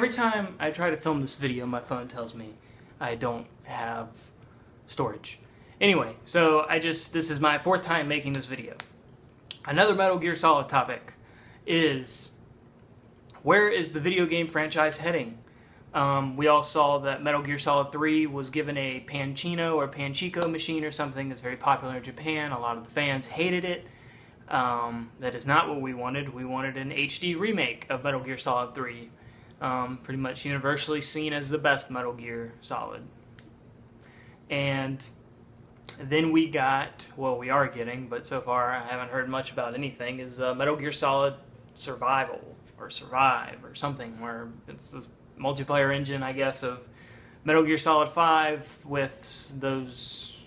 every time I try to film this video, my phone tells me I don't have storage. Anyway, so this is my fourth time making this video. Another Metal Gear Solid topic is, where is the video game franchise heading? We all saw that Metal Gear Solid 3 was given a Panchino or Panchico machine or something that's very popular in Japan. A lot of the fans hated it. That is not what we wanted. We wanted an HD remake of Metal Gear Solid 3. Pretty much universally seen as the best Metal Gear Solid. And then we got, well, we are getting, but so far I haven't heard much about anything, is Metal Gear Solid Survival, or Survive, or something, where it's this multiplayer engine, I guess, of Metal Gear Solid 5 with those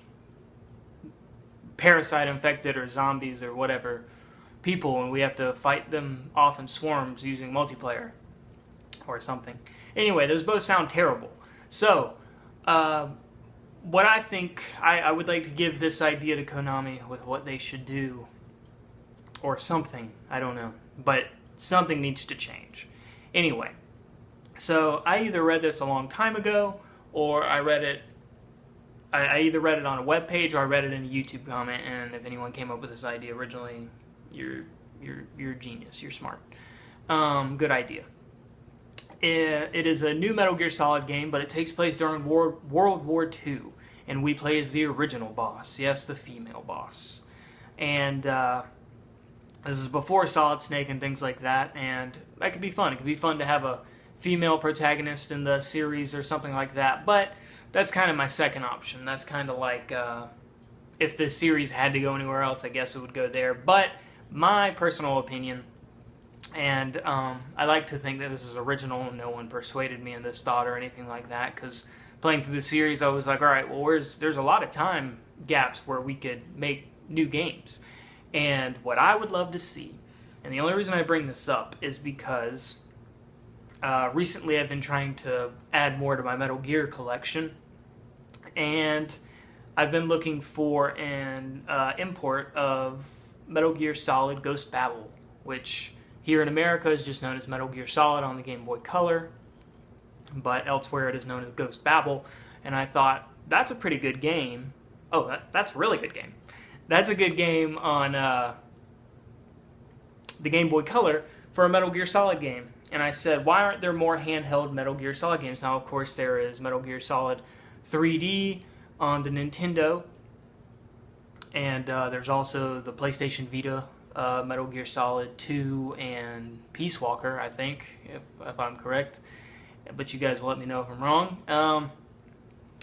parasite-infected or zombies or whatever people, and we have to fight them off in swarms using multiplayer or something. Anyway, those both sound terrible. So, what I think, I would like to give this idea to Konami with what they should do, or something, I don't know, but something needs to change. Anyway, so I either read this a long time ago, or I either read it on a web page, or I read it in a YouTube comment, and if anyone came up with this idea originally, you're a genius, you're smart. Good idea. It is a new Metal Gear Solid game, but it takes place during World War II, and we play as the original boss. Yes, the female boss. And this is before Solid Snake and things like that, and that could be fun. It could be fun to have a female protagonist in the series or something like that, but that's kind of my second option. That's kind of like, if the series had to go anywhere else, I guess it would go there. But my personal opinion, and I like to think that this is original, no one persuaded me in this thought or anything like that, because playing through the series, I was like, alright, well, there's a lot of time gaps where we could make new games. And what I would love to see, and the only reason I bring this up is because recently I've been trying to add more to my Metal Gear collection, and I've been looking for an import of Metal Gear Solid Ghost Babel, which here in America is just known as Metal Gear Solid on the Game Boy Color, but elsewhere it is known as Ghost Babel, and I thought, that's a pretty good game. Oh, that's a really good game. That's a good game on the Game Boy Color for a Metal Gear Solid game. And I said, why aren't there more handheld Metal Gear Solid games? Now, of course, there is Metal Gear Solid 3D on the Nintendo, and there's also the PlayStation Vita, Metal Gear Solid 2 and Peace Walker, I think, if I'm correct. But you guys will let me know if I'm wrong.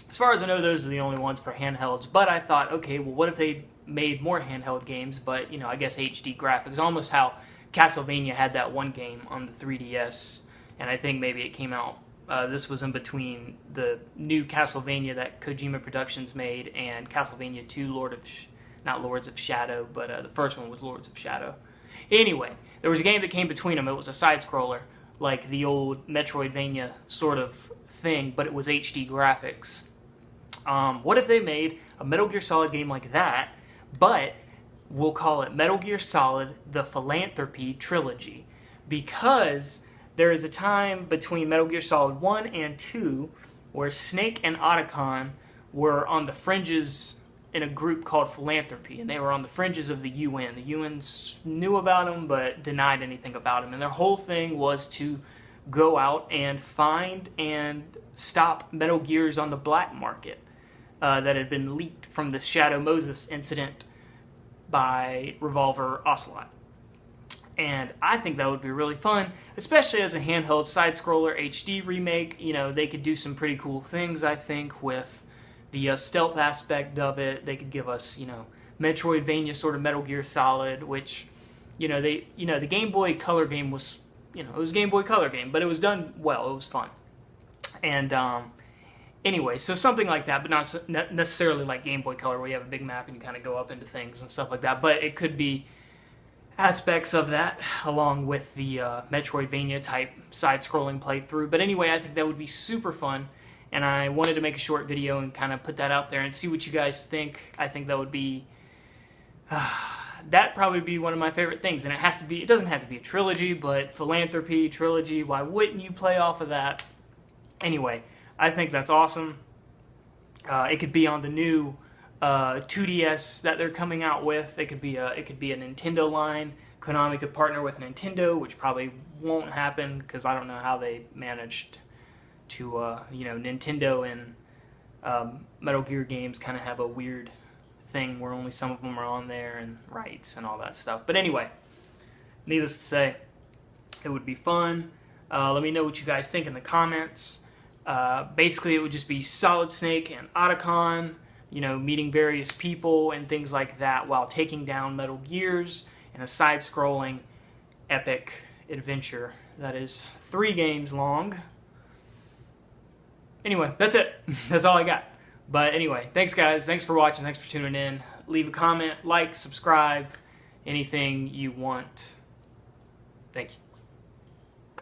As far as I know, those are the only ones for handhelds. But I thought, okay, well, what if they made more handheld games, but, you know, I guess HD graphics, almost how Castlevania had that one game on the 3DS, and I think maybe it came out, this was in between the new Castlevania that Kojima Productions made and Castlevania 2 not Lords of Shadow, but the first one was Lords of Shadow. Anyway, there was a game that came between them. It was a side-scroller, like the old Metroidvania sort of thing, but it was HD graphics. What if they made a Metal Gear Solid game like that, but we'll call it Metal Gear Solid The Philanthropy Trilogy, because there is a time between Metal Gear Solid 1 and 2 where Snake and Otacon were on the fringes in a group called Philanthropy, and they were on the fringes of the UN. The UN knew about them, but denied anything about them, and their whole thing was to go out and find and stop Metal Gears on the black market that had been leaked from the Shadow Moses incident by Revolver Ocelot. And I think that would be really fun, especially as a handheld side-scroller HD remake. You know, they could do some pretty cool things, I think, with the stealth aspect of it. They could give us, you know, Metroidvania sort of Metal Gear Solid, which, you know, the Game Boy Color game was, you know, it was a Game Boy Color game, but it was done well. It was fun. And anyway, so something like that, but not necessarily like Game Boy Color, where you have a big map and you kind of go up into things and stuff like that. But it could be aspects of that, along with the Metroidvania type side-scrolling playthrough. But anyway, I think that would be super fun, and I wanted to make a short video and kind of put that out there and see what you guys think. I think that would be that probably be one of my favorite things. And it doesn't have to be a trilogy, but Philanthropy trilogy, why wouldn't you play off of that? Anyway, I think that's awesome. It could be on the new 2DS that they're coming out with. It could be a Nintendo line. Konami could partner with Nintendo, which probably won't happen because I don't know how they managed to, Nintendo and Metal Gear games kind of have a weird thing where only some of them are on there and rights and all that stuff. But anyway, needless to say, it would be fun. Let me know what you guys think in the comments. Basically, it would just be Solid Snake and Otacon, meeting various people and things like that while taking down Metal Gears in a side-scrolling epic adventure that is 3 games long. Anyway, that's it. That's all I got. But anyway, thanks guys. Thanks for watching. Thanks for tuning in. Leave a comment, like, subscribe, anything you want. Thank you.